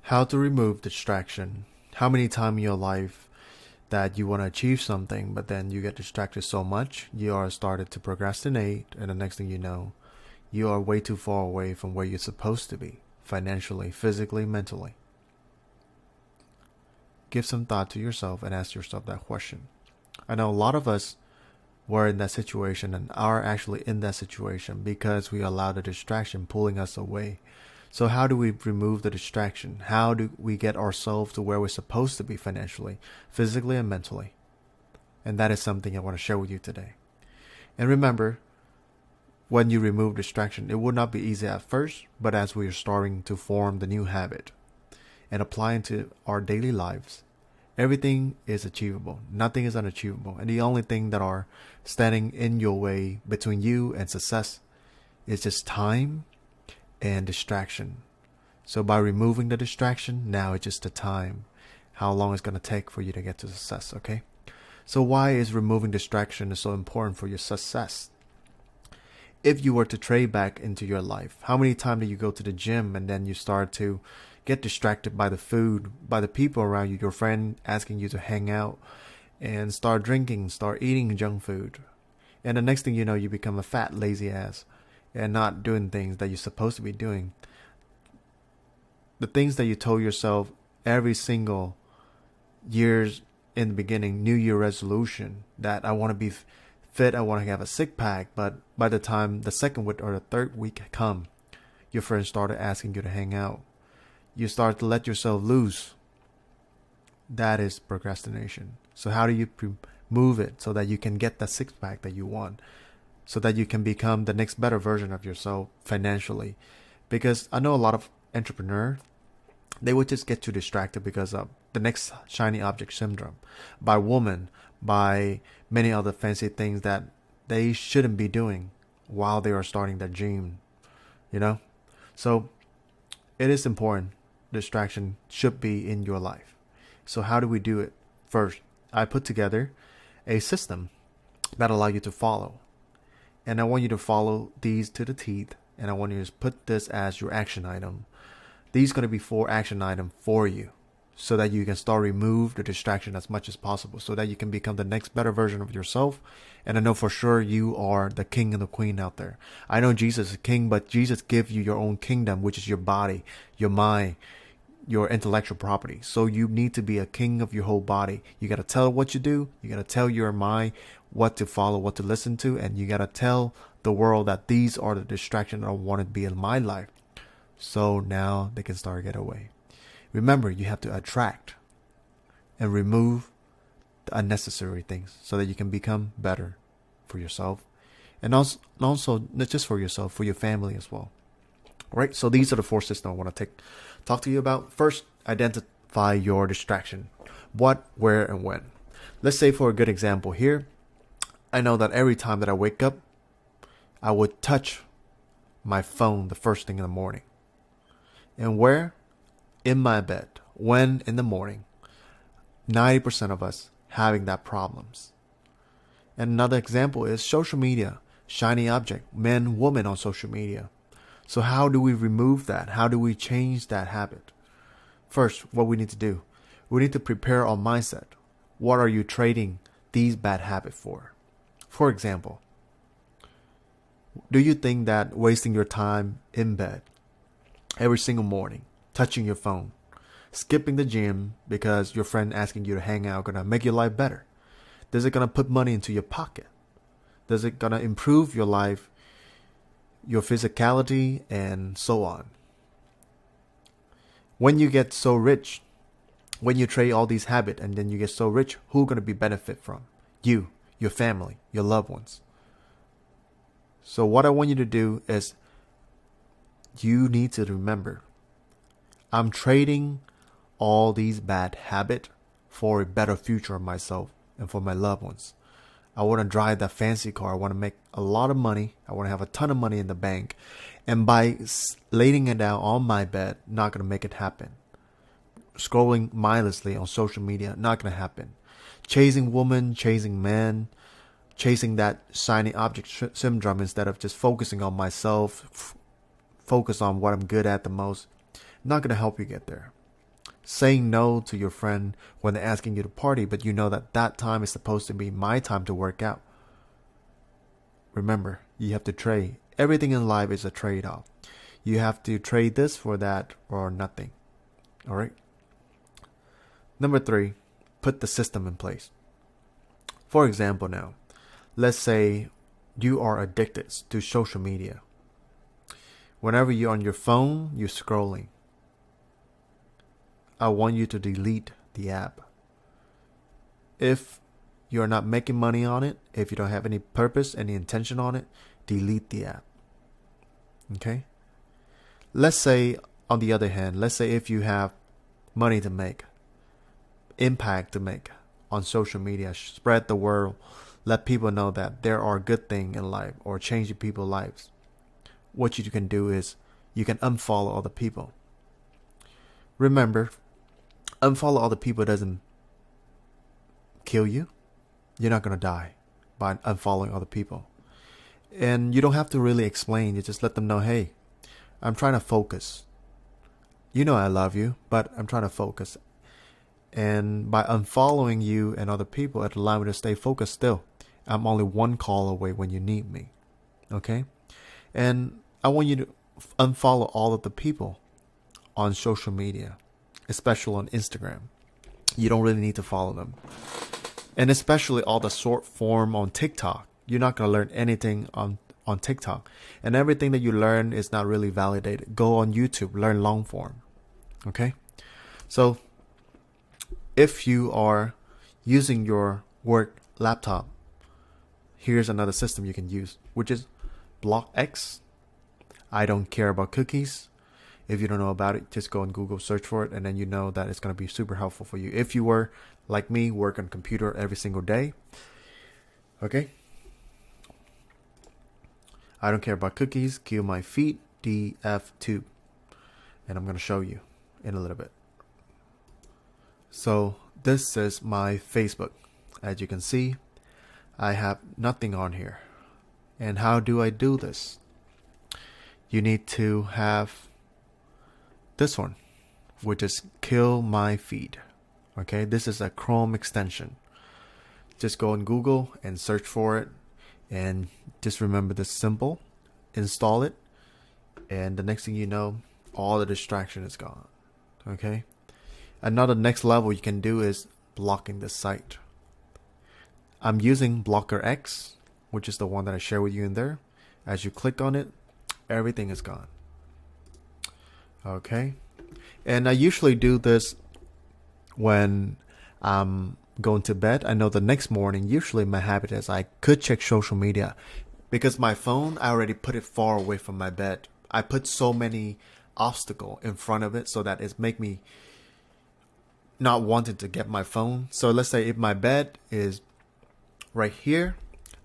How to remove distraction. How many times in your life that you want to achieve something, but then you get distracted so much, you are started to procrastinate, and the next thing you know, you are way too far away from where you're supposed to be, financially, physically, mentally. Give some thought to yourself and ask yourself that question. I know a lot of us were in that situation and are actually in that situation because we allow the distraction pulling us away. So how do we remove the distraction? How do we get ourselves to where we're supposed to be financially, physically, and mentally? And that is something I want to share with you today. And remember, when you remove distraction, it would not be easy at first, but as we are starting to form the new habit and apply into our daily lives, everything is achievable. Nothing is unachievable. And the only thing that are standing in your way between you and success is just time and distraction. So by removing the distraction, now it's just the time, how long it's going to take for you to get to success, okay? So why is removing distraction so important for your success? If you were to trade back into your life, how many times do you go to the gym and then you start to get distracted by the food, by the people around you, your friend asking you to hang out and start drinking, start eating junk food. And the next thing you know, you become a fat, lazy ass and not doing things that you're supposed to be doing. The things that you told yourself every single years in the beginning, New Year resolution, that I want to be fit, I want to have a six pack, but by the time the second week or the third week come, your friends started asking you to hang out. You start to let yourself loose. That is procrastination. So how do you move it so that you can get that six pack that you want? So that you can become the next better version of yourself financially. Because I know a lot of entrepreneurs, they would just get too distracted because of the next shiny object syndrome. By women, by many other fancy things that they shouldn't be doing while they are starting their dream. You know? So it is important. Distraction should be in your life. So how do we do it? First, I put together a system that allows you to follow. And I want you to follow these to the teeth. And I want you to put this as your action item. These are going to be 4 action items for you so that you can start remove the distraction as much as possible so that you can become the next better version of yourself. And I know for sure you are the king and the queen out there. I know Jesus is king, but Jesus gives you your own kingdom, which is your body, your mind, your intellectual property. So you need to be a king of your whole body. You got to tell what you do. You got to tell your mind what to follow, what to listen to. And you got to tell the world that these are the distractions I want to be in my life. So now they can start to get away. Remember, you have to attract and remove the unnecessary things so that you can become better for yourself. And also not just for yourself, for your family as well. All right, so these are the 4 systems I want to talk to you about. First, identify your distraction. What, where, and when. Let's say for a good example here, I know that every time that I wake up, I would touch my phone the first thing in the morning. And where? In my bed. When? In the morning. 90% of us having that problems. And another example is social media. Shiny object. Men, women on social media. So how do we remove that? How do we change that habit? First, what we need to do, we need to prepare our mindset. What are you trading these bad habits for? For example, do you think that wasting your time in bed every single morning, touching your phone, skipping the gym because your friend asking you to hang out gonna make your life better? Is it gonna put money into your pocket? Is it gonna improve your life, your physicality, and so on? When you get so rich, when you trade all these habits and then you get so rich, who going to be benefit from? You, your family, your loved ones. So what I want you to do is you need to remember, I'm trading all these bad habits for a better future of myself and for my loved ones. I want to drive that fancy car. I want to make a lot of money. I want to have a ton of money in the bank. And by laying it down on my bed, not going to make it happen. Scrolling mindlessly on social media, not going to happen. Chasing women, chasing men, chasing that shiny object syndrome instead of just focusing on myself, focus on what I'm good at the most, not going to help you get there. saying no to your friend when they're asking you to party, but you know that that time is supposed to be my time to work out. Remember, you have to trade. Everything in life is a trade-off. You have to trade this for that or nothing. All right. Number 3, put the system in place. For example, now, let's say you are addicted to social media. Whenever you're on your phone, you're scrolling. I want you to delete the app. If you're not making money on it, if you don't have any purpose, any intention on it, delete the app. Okay? Let's say, on the other hand, let's say if you have money to make, impact to make on social media, spread the word, let people know that there are good things in life or change people's lives. What you can do is you can unfollow other people. Remember, unfollow other people doesn't kill you. You're not going to die by unfollowing other people. And you don't have to really explain. You just let them know, hey, I'm trying to focus. You know I love you, but I'm trying to focus. And by unfollowing you and other people, it allows me to stay focused still. I'm only one call away when you need me. Okay? And I want you to unfollow all of the people on social media, especially on Instagram. You don't really need to follow them. And especially all the short form on TikTok. You're not going to learn anything on TikTok. And everything that you learn is not really validated. Go on YouTube, learn long form. Okay? So, if you are using your work laptop, here's another system you can use, which is Block X. I don't care about cookies. If you don't know about it, just go on Google, search for it, and then you know that it's going to be super helpful for you. If you were, like me, work on computer every single day. Okay? I don't care about cookies. Kill my feet. DF2. And I'm going to show you in a little bit. So this is my Facebook. As you can see, I have nothing on here. And how do I do this? You need to have this one, which is kill my feed. Okay, this is a Chrome extension. Just go on Google and search for it, and just remember this simple. Install it, and the next thing you know, all the distraction is gone. Okay, another next level you can do is blocking the site. I'm using Blocker X, which is the one that I share with you in there. As you click on it, everything is gone. Okay, and I usually do this when I'm going to bed. I know the next morning, usually my habit is I could check social media because my phone, I already put it far away from my bed. I put so many obstacles in front of it so that it make me not wanting to get my phone. So let's say if my bed is right here,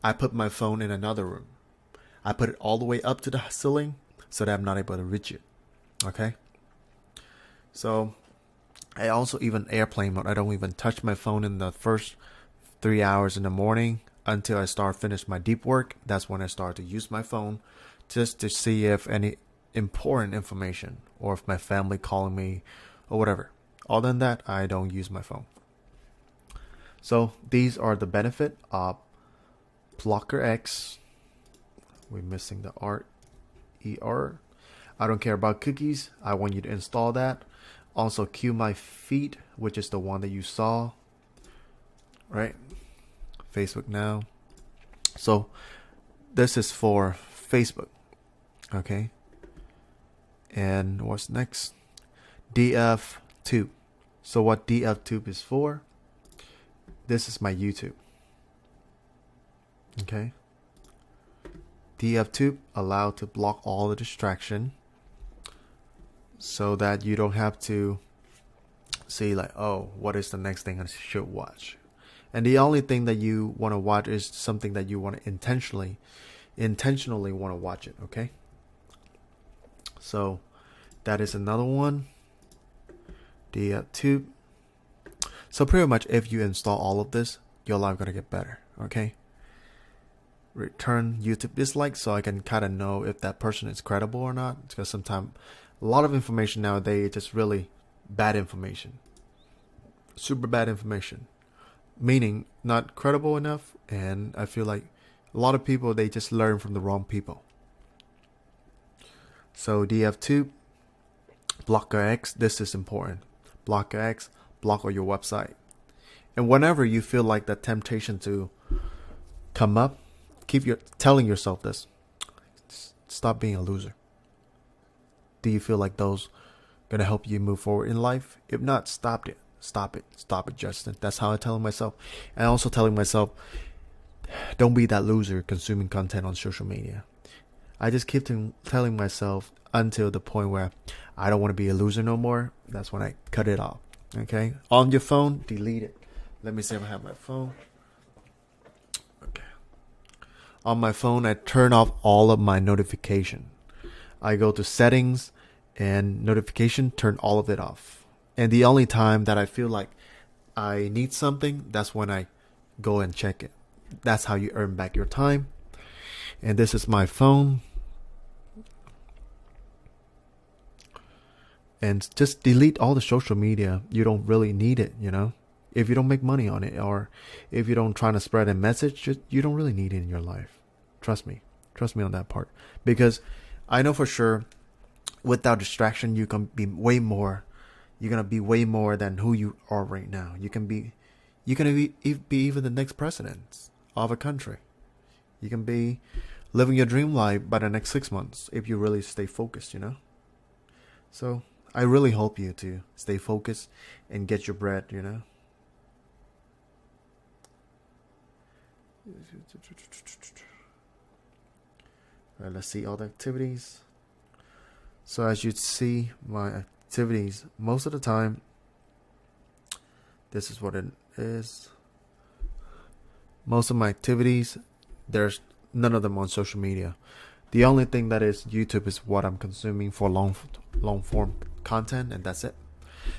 I put my phone in another room. I put it all the way up to the ceiling so that I'm not able to reach it. Okay. So I also even airplane mode. I don't even touch my phone in the first 3 hours in the morning until I finish my deep work. That's when I start to use my phone just to see if any important information or if my family calling me or whatever. Other than that, I don't use my phone. So these are the benefit of Blocker X. We're missing the R-E-R. I don't care about cookies. I want you to install that. Also, Cue My Feed, which is the one that you saw, right? Facebook now. So this is for Facebook, okay? And what's next? DF2. So what DF2 is for? This is my YouTube, okay? DF2 allow to block all the distraction, so that you don't have to see like, oh, what is the next thing I should watch? And the only thing that you want to watch is something that you want to intentionally want to watch it, okay? So that is another one. DF2. So pretty much if you install all of this, your life gonna get better, okay? Return YouTube dislike so I can kind of know if that person is credible or not. Because sometimes a lot of information nowadays just really bad information. Super bad information. Meaning not credible enough, and I feel like a lot of people, they just learn from the wrong people. So DF2, block your X. This is important. Block your X, block all your website. And whenever you feel like the temptation to come up, keep telling yourself this. Stop being a loser. Do you feel like those gonna help you move forward in life? If not, stop it. Stop it. Stop it, Justin. That's how I'm telling myself. And also telling myself, don't be that loser consuming content on social media. I just keep telling myself until the point where I don't want to be a loser no more. That's when I cut it off. Okay? On your phone, delete it. Let me see if I have my phone. Okay. On my phone, I turn off all of my notification. I go to settings and notification, turn all of it off. And the only time that I feel like I need something, that's when I go and check it. That's how you earn back your time. And this is my phone. And just delete all the social media. You don't really need it, you know. If you don't make money on it, or if you don't try to spread a message, you don't really need it in your life. Trust me. Trust me on that part. Because I know for sure, without distraction, you can be way more. You're going to be way more than who you are right now. You can be even the next president of a country. You can be living your dream life by the next 6 months if you really stay focused, you know. So I really hope you to stay focused and get your bread, you know. All right, let's see all the activities. So as you see, my activities, most of the time, this is what it is. Most of my activities, there's none of them on social media. The only thing that is YouTube is what I'm consuming for long form content, and that's it.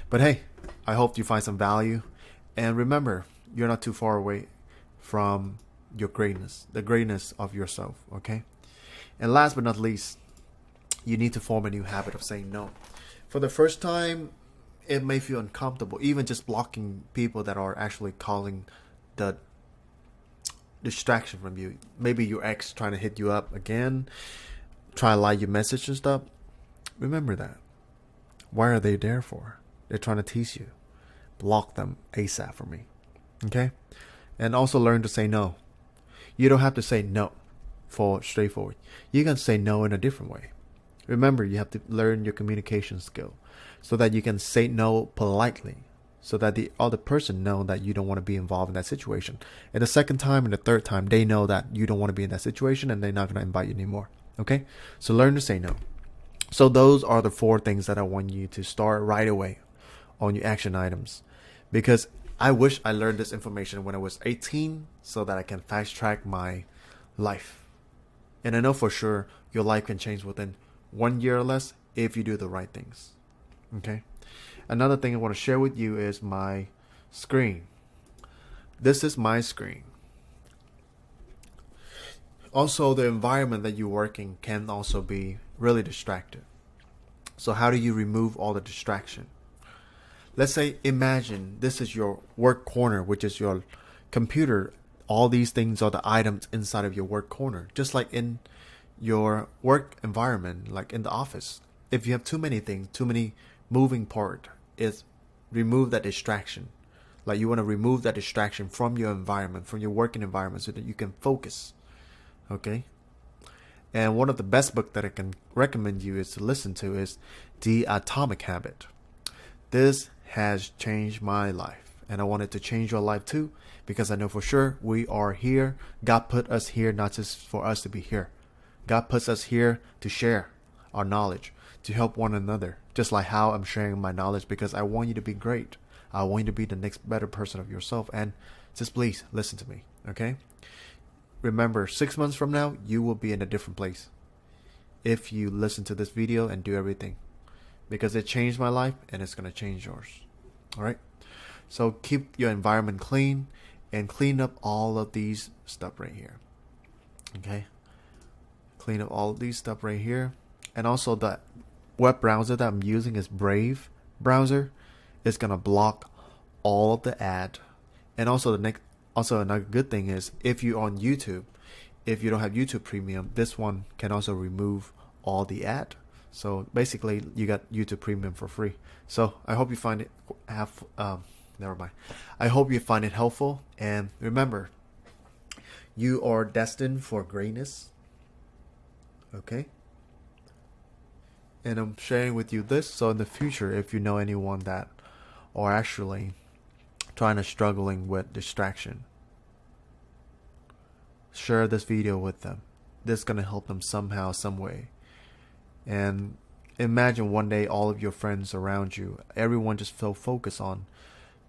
But hey, I hope you find some value. And remember, you're not too far away from your greatness, the greatness of yourself, okay? And last but not least, you need to form a new habit of saying no. For the first time, it may feel uncomfortable, even just blocking people that are actually causing the distraction from you. Maybe your ex trying to hit you up again, try to lie your message and stuff. Remember that. Why are they there for? They're trying to tease you. Block them ASAP for me. Okay? And also learn to say no. You don't have to say no for straightforward. You can say no in a different way. Remember, you have to learn your communication skill so that you can say no politely, so that the other person know that you don't want to be involved in that situation. And the second time and the third time, they know that you don't want to be in that situation and they're not going to invite you anymore. Okay? So learn to say no. So those are the 4 things that I want you to start right away on your action items. Because I wish I learned this information when I was 18 so that I can fast track my life. And I know for sure your life can change within 1 year or less if you do the right things. Okay? Another thing I want to share with you is my screen. This is my screen. Also, the environment that you're working can also be really distracted. So how do you remove all the distraction? Let's say, imagine this is your work corner, which is your computer. All these things are the items inside of your work corner. Just like in your work environment, like in the office. If you have too many things, too many moving parts, is remove that distraction. Like you want to remove that distraction from your environment, from your working environment, so that you can focus. Okay? And one of the best books that I can recommend you is to listen to is The Atomic Habit. This has changed my life, and I want it to change your life too, because I know for sure we are here. God put us here not just for us to be here. God puts us here to share our knowledge, to help one another, just like how I'm sharing my knowledge, because I want you to be great. I want you to be the next better person of yourself, and just please listen to me, okay? Remember, 6 months from now, you will be in a different place if you listen to this video and do everything, because it changed my life and it's going to change yours. All right? So keep your environment clean and clean up all of these stuff right here. Okay? Clean up all of these stuff right here. And also the web browser that I'm using is Brave browser. it's gonna block all of the ad. And also another good thing is, if you're on YouTube, if you don't have YouTube Premium, this one can also remove all the ad. So basically, you got YouTube Premium for free. So I hope you find it never mind. I hope you find it helpful, and remember, you are destined for greatness. Okay? And I'm sharing with you this, so in the future, if you know anyone that are actually struggling with distraction, share this video with them. This is gonna help them somehow, some way. And imagine one day all of your friends around you, everyone just so focused on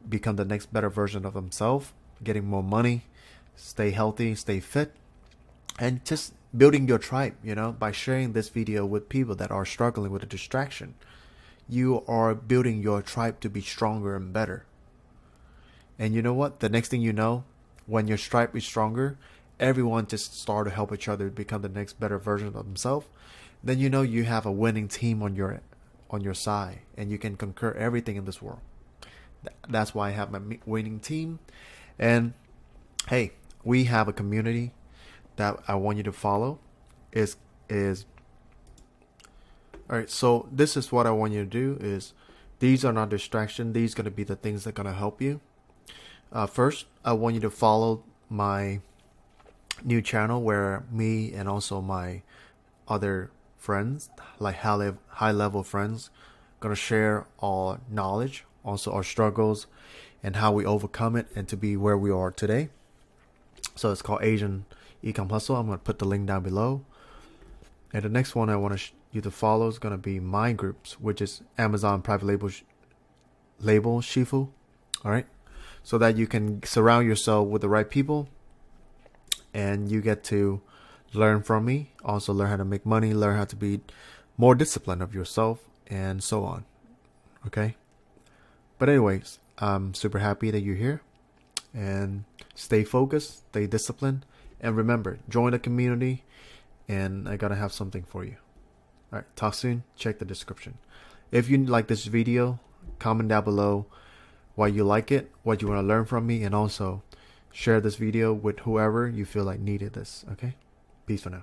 become the next better version of themselves, getting more money, stay healthy, stay fit, and just building your tribe, by sharing this video with people that are struggling with a distraction. You are building your tribe to be stronger and better. And you know what? The next thing you know, when your tribe is stronger, everyone just start to help each other become the next better version of themselves. Then you have a winning team on your side, and you can conquer everything in this world. That's why I have my winning team. And hey, we have a community that I want you to follow. Is all right. So this is what I want you to do. Is these are not distraction. These are going to be the things that are going to help you. First, I want you to follow my new channel where me and also my other friends, like high level friends, gonna share our knowledge, also our struggles, and how we overcome it and to be where we are today. So it's called Asian Ecom Hustle. I'm gonna put the link down below. And the next one I want you to follow is gonna be my groups, which is Amazon private label Shifu. All right, so that you can surround yourself with the right people, and you get to learn from me, also learn how to make money, learn how to be more disciplined of yourself, and so on. Okay? But anyways, I'm super happy that you're here, and stay focused, stay disciplined, and remember, join the community, and I gotta have something for you. Alright, talk soon. Check the description. If you like this video, comment down below why you like it, what you want to learn from me, and also share this video with whoever you feel like needed this. Okay? Peace for now.